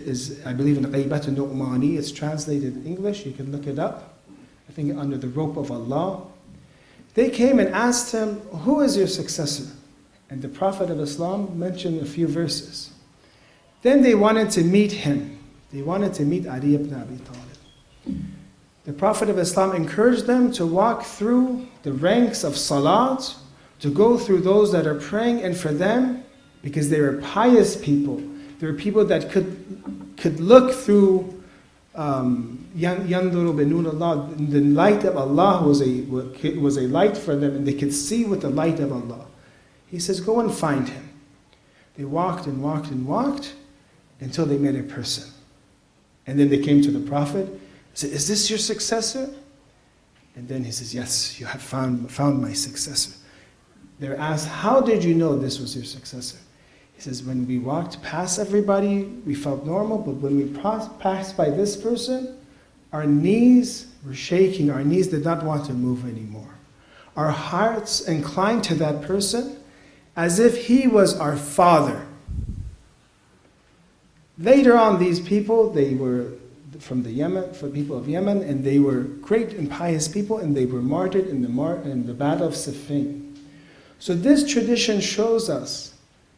is, I believe, in Ghaybat al-Nu'mani. It's translated in English. You can look it up. I think under the rope of Allah. They came and asked him, who is your successor? And the Prophet of Islam mentioned a few verses. Then they wanted to meet him. They wanted to meet Ali ibn Abi Talib. The Prophet of Islam encouraged them to walk through the ranks of salat, to go through those that are praying, and for them, because they were pious people, they were people that could look through يَنْظُرُ بِنُورِ اللَّهِ. The light of Allah was a light for them, and they could see with the light of Allah. He says, go and find him. They walked and walked and walked until they met a person. And then they came to the Prophet. He said, is this your successor? And then he says, yes, you have found my successor. They're asked, how did you know this was your successor? He says, when we walked past everybody, we felt normal, but when we passed by this person, our knees were shaking. Our knees did not want to move anymore. Our hearts inclined to that person as if he was our father. Later on, these people, they were from the Yemen, from people of Yemen, and they were great and pious people, and they were martyred in the Battle of Siffin. So this tradition shows us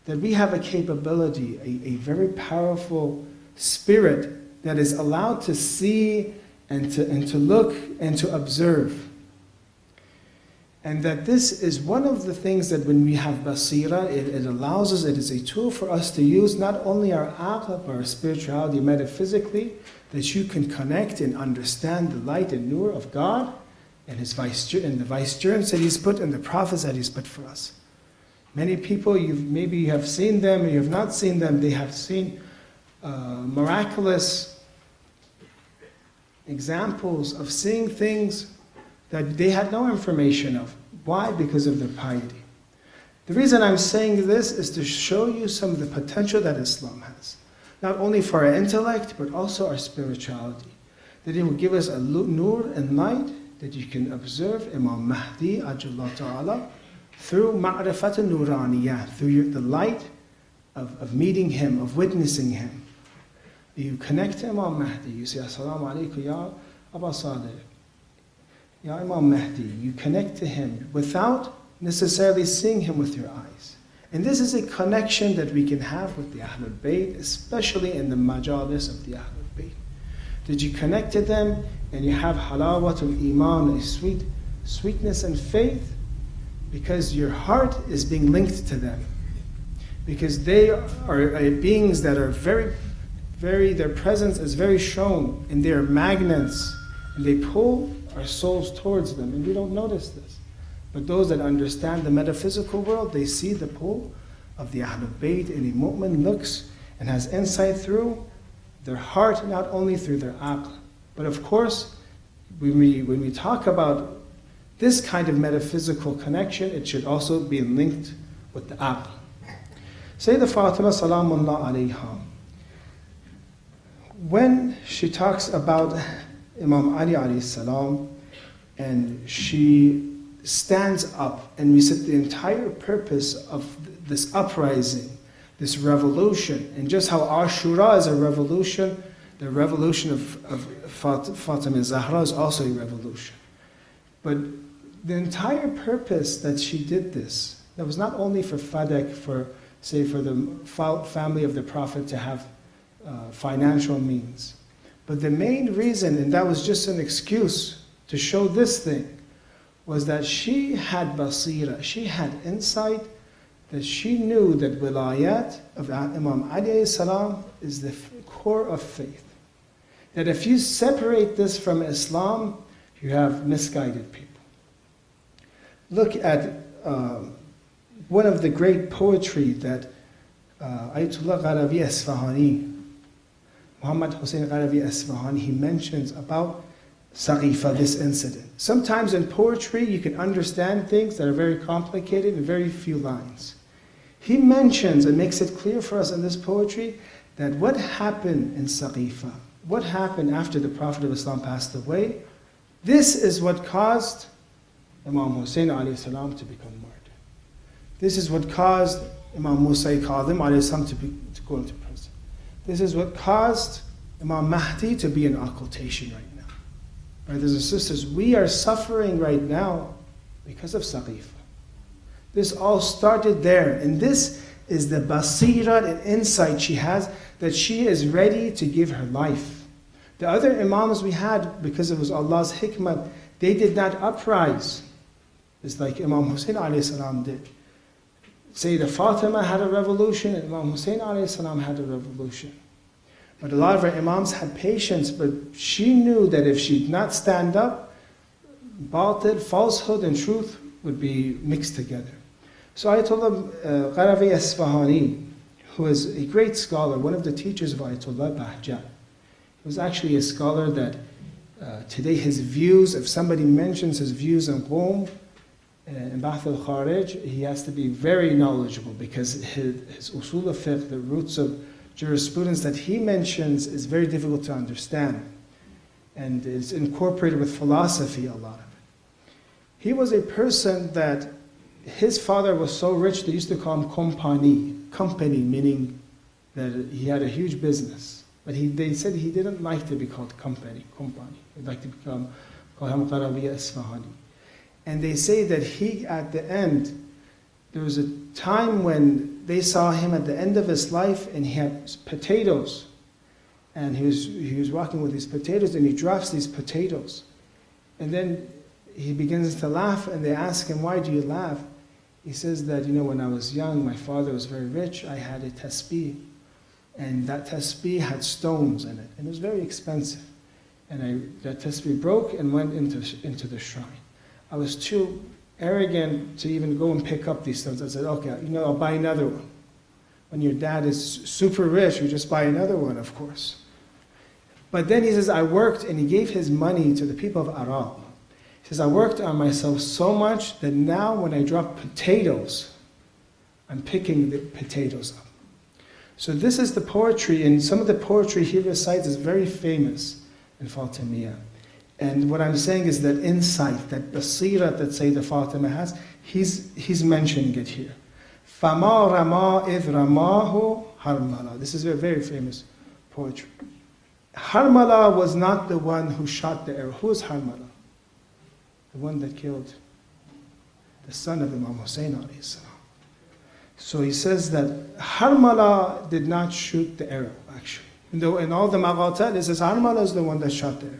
that we have a capability, a very powerful spirit that is allowed to see and to look and to observe. And that this is one of the things that when we have basira, it allows us, it is a tool for us to use not only our aql, but our spirituality metaphysically, that you can connect and understand the light and nur of God and the vicegerents that He's put and the prophets that He's put for us. Many people, maybe you have seen them or you have not seen them, they have seen miraculous examples of seeing things that they had no information of. Why? Because of their piety. The reason I'm saying this is to show you some of the potential that Islam has. Not only for our intellect, but also our spirituality. That it will give us a nur and light that you can observe Imam Mahdi, Ajullah Ta'ala, through ma'rifat al-nuraniyah, through the light of meeting him, of witnessing him. You connect to Imam Mahdi, you say, Assalamu alaikum ya Aba Sadiq. Ya Imam Mahdi, you connect to him without necessarily seeing him with your eyes. And this is a connection that we can have with the Ahlul Bayt, especially in the majalis of the Ahlul Bayt. Did you connect to them and you have halawatul iman, a sweetness and faith, because your heart is being linked to them. Because they are beings that are their presence is very shown, and they are magnets, and they pull our souls towards them, and we don't notice this. But those that understand the metaphysical world, they see the pull of the Ahlul Bayt, and a mu'min looks and has insight through their heart, not only through their aql. But of course, when we talk about this kind of metaphysical connection, it should also be linked with the aql. Sayyidah Fatima Salamullah alayha, when she talks about Imam Ali alayhi salam, and she stands up, and we said the entire purpose of this uprising, this revolution, and just how Ashura is a revolution, the revolution of Fatima Zahra is also a revolution. But the entire purpose that she did this, that was not only for Fadak, for the family of the Prophet to have financial means, but the main reason, and that was just an excuse to show this thing, was that she had basira, she had insight, that she knew that wilayat of Imam Ali salam is the core of faith. That if you separate this from Islam, you have misguided people. Look at one of the great poetry that Ayatollah Gharavi Asfahani, Muhammad Hussein Gharavi Asfahani, he mentions about Saqifa, this incident. Sometimes in poetry you can understand things that are very complicated in very few lines. He mentions and makes it clear for us in this poetry that what happened in Saqifa, what happened after the Prophet of Islam passed away, this is what caused Imam Hussein alayhi salam to become martyr. This is what caused Imam Musa Kadhim alayhi salam to go into prison. This is what caused Imam Mahdi to be in occultation right now. Brothers and sisters, we are suffering right now because of Saqifa. This all started there, and this is the basirat and insight she has, that she is ready to give her life. The other Imams we had, because it was Allah's hikmah, they did not uprise. It's like Imam Hussein alayhi salam did. Sayyidah Fatima had a revolution, and Imam Hussein alayhi salam had a revolution. But a lot of our Imams had patience, but she knew that if she did not stand up, batil, falsehood and truth would be mixed together. So Ayatollah Qaravi Isfahani, who is a great scholar, one of the teachers of Ayatollah Bahjat, was actually a scholar that today his views, if somebody mentions his views on Qom, in Ba'ath al-Kharij, he has to be very knowledgeable, because his usul al-fiqh, the roots of jurisprudence that he mentions, is very difficult to understand. And is incorporated with philosophy, a lot of it. He was a person that his father was so rich, they used to call him company, meaning that he had a huge business. But they said he didn't like to be called company. He'd like to become Qaham Qarawiya Isfahani. And they say that he, at the end, there was a time when they saw him at the end of his life, and he had potatoes. And he was walking with these potatoes, and he drops these potatoes. And then he begins to laugh, and they ask him, "Why do you laugh?" He says that, when I was young, my father was very rich. I had a tasbih, and that tasbih had stones in it, and it was very expensive. And that tasbih broke and went into the shrine. I was too arrogant to even go and pick up these stones. I said, "Okay, I'll buy another one." When your dad is super rich, you just buy another one, of course. But then he says, I worked, and he gave his money to the people of Arab. He says, I worked on myself so much that now when I drop potatoes, I'm picking the potatoes up. So this is the poetry, and some of the poetry he recites is very famous in Fatimiyya. And what I'm saying is that insight, that basirat that Sayyidah Fatima has, he's mentioning it here. فَمَا رَمَا إِذْ رَمَاهُ Harmala. This is a very famous poetry. Harmala was not the one who shot the arrow. Who is Harmala? The one that killed the son of Imam Hussein alayhi salam. So he says that Harmala did not shoot the arrow, actually. In all the Maghatat, it says Harmala is the one that shot the arrow.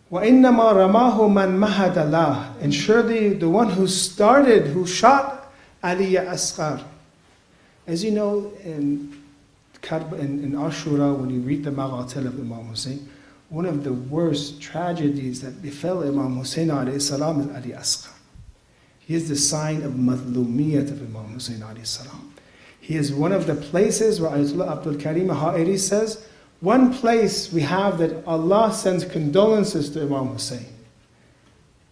وَإِنَّمَا رَمَاهُ مَنْ مَهَدَ لَهُ. And surely the one who shot Ali Asghar. As you know, in Ashura, when you read the Maghatil of Imam Hussein, one of the worst tragedies that befell Imam Hussein alayhi salam is Ali Asghar. He is the sign of madlumiyat of Imam Hussein alayhi salam. He is one of the places where Ayatollah Abdul Karim Ha'iri says, one place we have that Allah sends condolences to Imam Hussein.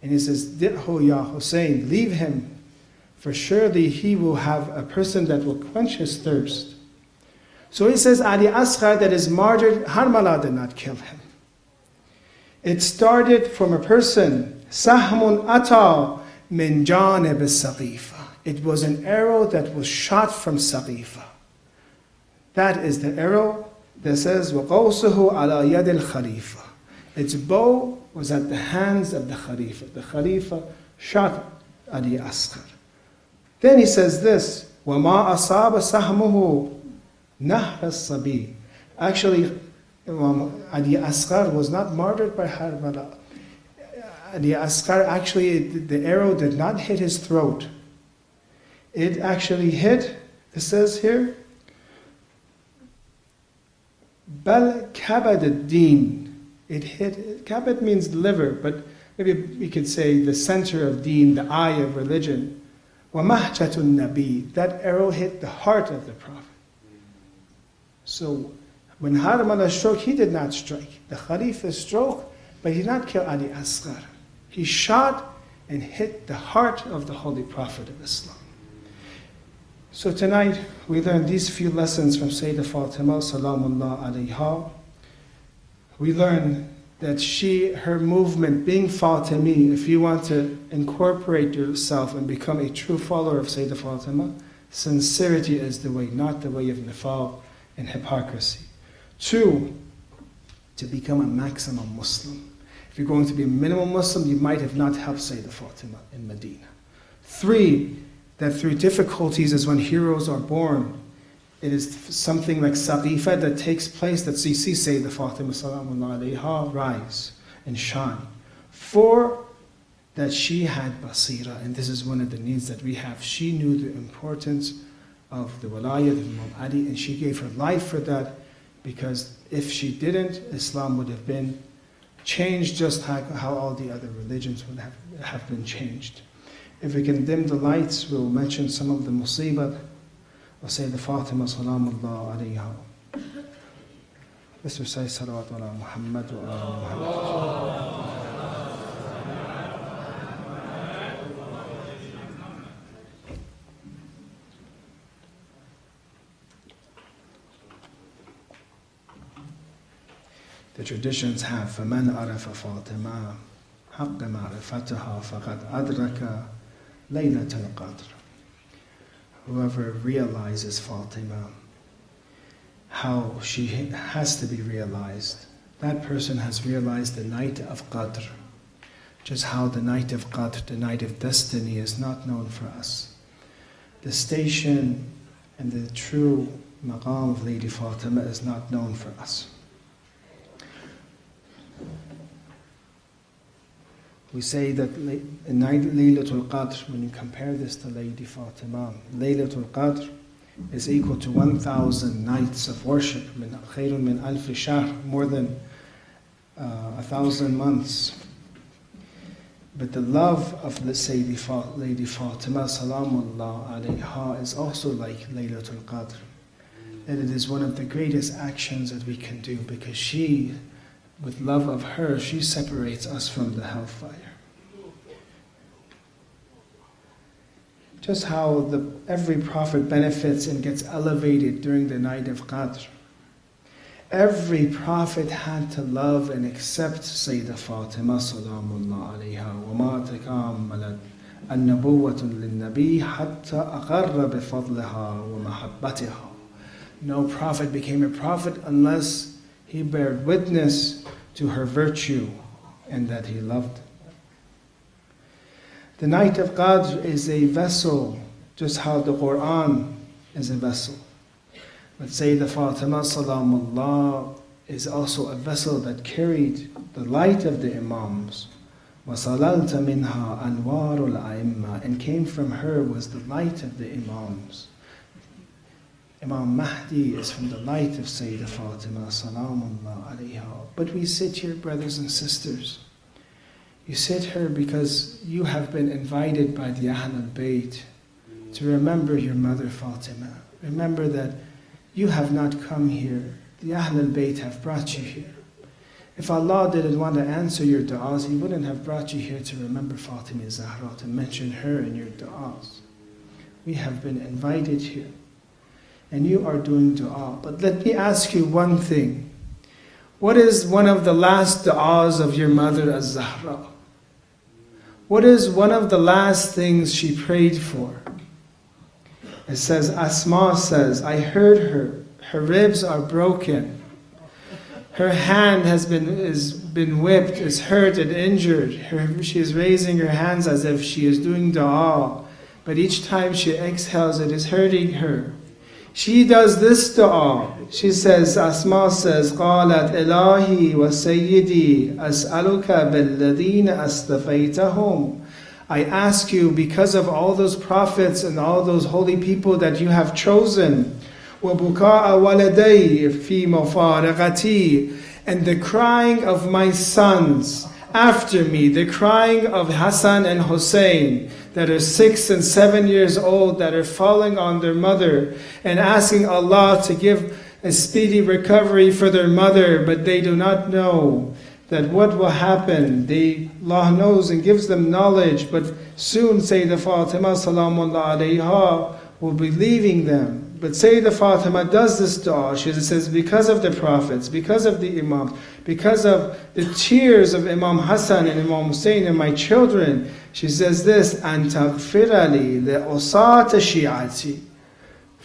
And he says, Di'hu ya Hussein, leave him, for surely he will have a person that will quench his thirst. So he says, Ali Asghar that is martyred, Harmala did not kill him. It started from a person, Sahmun Ata min janib as-Saqifa. It was an arrow that was shot from Saqifa. That is the arrow that says, وَقَوْسُهُ عَلَى يَدِ الْخَلِيفَةِ. Its bow was at the hands of the Khalifa. The Khalifa shot Ali Asghar. Then he says this, وَمَا أَصَابَ سَهْمُهُ نَهْرَ الصَّبِي. Actually, Ali Asghar was not martyred by Harmala. Ali Asghar, actually, the arrow did not hit his throat. It actually hit, it says here, Bal kabad ad-din. It hit, kabad means liver, but maybe we could say the center of deen, the eye of religion. Wa mahjatun nabi. That arrow hit the heart of the Prophet. So when Harmala struck, he did not strike. The Khalifa struck, but he did not kill Ali Asghar. He shot and hit the heart of the Holy Prophet of Islam. So tonight, we learned these few lessons from Sayyidah Fatima, Salamullah alayha. We learn that her movement, being Fatimi, if you want to incorporate yourself and become a true follower of Sayyidah Fatima, sincerity is the way, not the way of nifaq and hypocrisy. 2, to become a maximum Muslim. If you're going to be a minimum Muslim, you might have not helped Sayyidah Fatima in Medina. 3, that through difficulties is when heroes are born. It is something like Saqifa that takes place that you see Sayyidah Fatima salamullahi alayha rise and shine. 4, that she had basira, and this is one of the needs that we have. She knew the importance of the wilayah of Imam Ali, and she gave her life for that, because if she didn't, Islam would have been changed just how all the other religions would have been changed. If we can dim the lights, we'll mention some of the musibat of Sayyidah Fatima salamullah alayha. Let's recite salawat ala Muhammad wa ala Muhammad. The traditions have فَمَنْ عَرَفَ فَاطِمَةَ حَقَّ مَعْرِفَتَهَا فَقَدْ أَدْرَكَ لَيْلَةَ الْقَدْرِ. Whoever realizes Fatima, how she has to be realized, that person has realized the night of Qadr. Just how the night of Qadr, the night of destiny, is not known for us. The station and the true maqam of Lady Fatima is not known for us. We say that in Laylatul Qadr, when you compare this to Lady Fatima, Laylatul Qadr is equal to 1,000 nights of worship, خَيْرٌ مِنْ أَلْفِ شَهْرٍ, more than 1,000 months. But the love of the Lady Fatima salamullah alayha is also like Laylatul Qadr. And it is one of the greatest actions that we can do, because she, with love of her, she separates us from the hellfire. Just how every prophet benefits and gets elevated during the night of Qadr. Every prophet had to love and accept Sayyidah Fatima salamullah alayha. وَمَا تَكَامَّلَتْ النَّبُوَّةٌ لِلنَّبِيِّ حَتَّى أَقَرَّ بِفَضْلِهَا وَمَحَبَّتِهَا. No prophet became a prophet unless he bared witness to her virtue and that he loved. The night of Qadr is a vessel, just how the Quran is a vessel. But Sayyidah Fatima salamullah is also a vessel that carried the light of the Imams. وَصَلَلْتَ مِنْهَا أَنْوَارُ الْأَئِمَّةِ, and came from her was the light of the Imams. Imam Mahdi is from the light of Sayyidah Fatima salamullah alayha. But we sit here, brothers and sisters. You sit here because you have been invited by the Ahl al-Bayt to remember your mother Fatima. Remember that you have not come here. The Ahl al-Bayt have brought you here. If Allah didn't want to answer your du'as, He wouldn't have brought you here to remember Fatima Zahra, to mention her in your du'as. We have been invited here. And you are doing du'a. But let me ask you one thing. What is one of the last du'as of your mother Az-Zahra? What is one of the last things she prayed for? It says, Asma says, I heard her ribs are broken. Her hand has been whipped, is hurt and injured. She is raising her hands as if she is doing du'a. But each time she exhales, it is hurting her. She does this du'a. She says, Asma says, قالت إلهي وسيدي أسألك بالذين أستفيتهم. I ask you, because of all those prophets and all those holy people that you have chosen, وبكاء ولدي في مفارقتي, and the crying of my sons after me, the crying of Hassan and Hussein, that are 6 and 7 years old, that are falling on their mother and asking Allah to give a speedy recovery for their mother, but they do not know that what will happen. Allah knows and gives them knowledge, but soon Sayyidah Fatima salamullah alayha will be leaving them. But Sayyidah Fatima does this dua. She says, because of the prophets, because of the Imams, because of the tears of Imam Hassan and Imam Hussein and my children, she says this, أَن تَغْفِرَ لِي لِأُصَاةِ شِيعَتِي.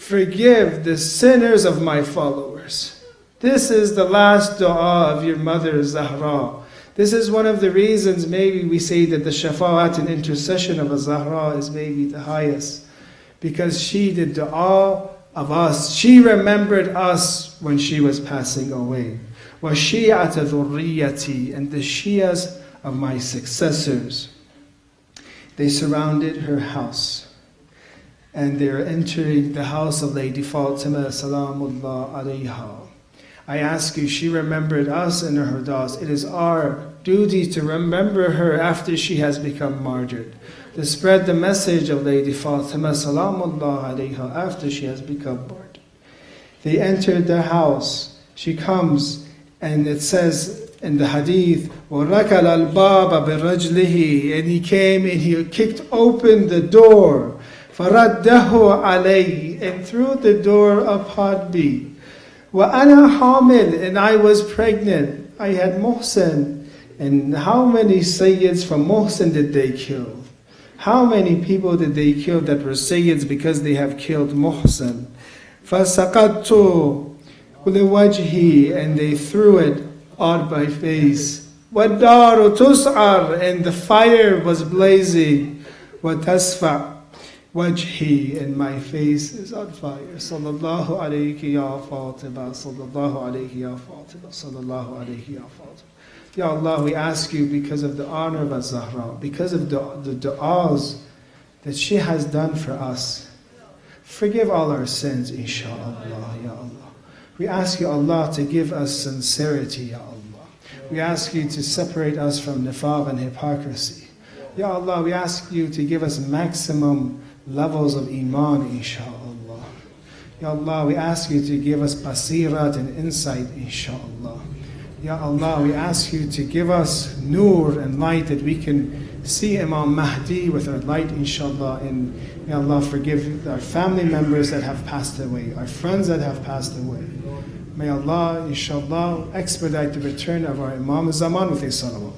forgive the sinners of my followers. This is the last dua of your mother Zahra. This is one of the reasons maybe we say that the shafa'at and intercession of a Zahra is maybe the highest. Because she did dua of us. She remembered us when she was passing away. وَشِيعَةَ ذُرِّيَّتِي, and the Shias of my successors. They surrounded her house. And they are entering the house of Lady Fatima Salamullah alayha. I ask you, she remembered us and her daughters. It is our duty to remember her after she has become martyred. To spread the message of Lady Fatima Salamullah alayha after she has become martyred. They entered the house. She comes and it says in the hadith, وَرَكَلَ الْبَابَ بِرَجْلِهِ, and he came and he kicked open the door. فَرَدَّهُ عَلَيْهِ, and threw the door upon me. وَأَنَا حَامِلٌ, and I was pregnant. I had Muhsin. And how many Sayyids from Muhsin did they kill? How many people did they kill that were Sayyids because they have killed Muhsin? فَسَقَطْتُ لِوَجْهِي, and they threw it on my face. وَالدَّارُ تُسْعَرُ, and the fire was blazing. وَتَسْفَعُ وَجْهِي, and my face is on fire. Sallallahu alayhi ya Fatima, sallallahu alayhi ya Fatima, sallallahu alayhi ya Fatima. Ya Allah, we ask you because of the honor of Az-Zahra, because of the du'as that she has done for us, forgive all our sins, inshaAllah, Ya Allah. We ask you, Allah, to give us sincerity, Ya Allah. We ask you to separate us from nifaq and hypocrisy. Ya Allah, we ask you to give us maximum levels of iman, inshaAllah. Ya Allah, we ask you to give us basirat and insight, inshaAllah. Ya Allah, we ask you to give us nur and light that we can see Imam Mahdi with our light, inshallah. And Ya Allah, forgive our family members that have passed away, our friends that have passed away. May Allah, inshallah, expedite the return of our Imam Zaman with his salawat.